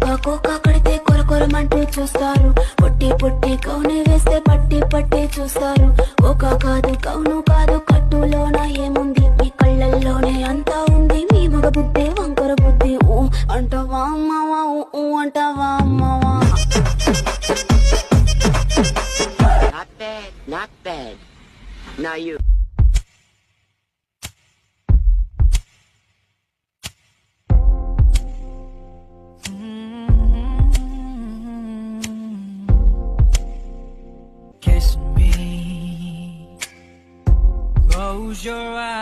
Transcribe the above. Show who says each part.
Speaker 1: Cocoa కడితే కొరకొరమంటూ చూస్తారు. పొట్టి పొట్టి కౌని వేస్తే పట్టి పట్టి చూస్తారు. కోకా కాదు కౌను కాదు కట్టులోన ఏముంది, మీ కళ్ళల్లోనే అంతా ఉంది. మీ మగ బుద్ధి వంకర బుద్ధి. ఊ అంటావా అమ్మావా, ఊ అంటావా అమ్మావా.
Speaker 2: Not bad, not bad. Now you.
Speaker 3: Kiss me, close your eyes.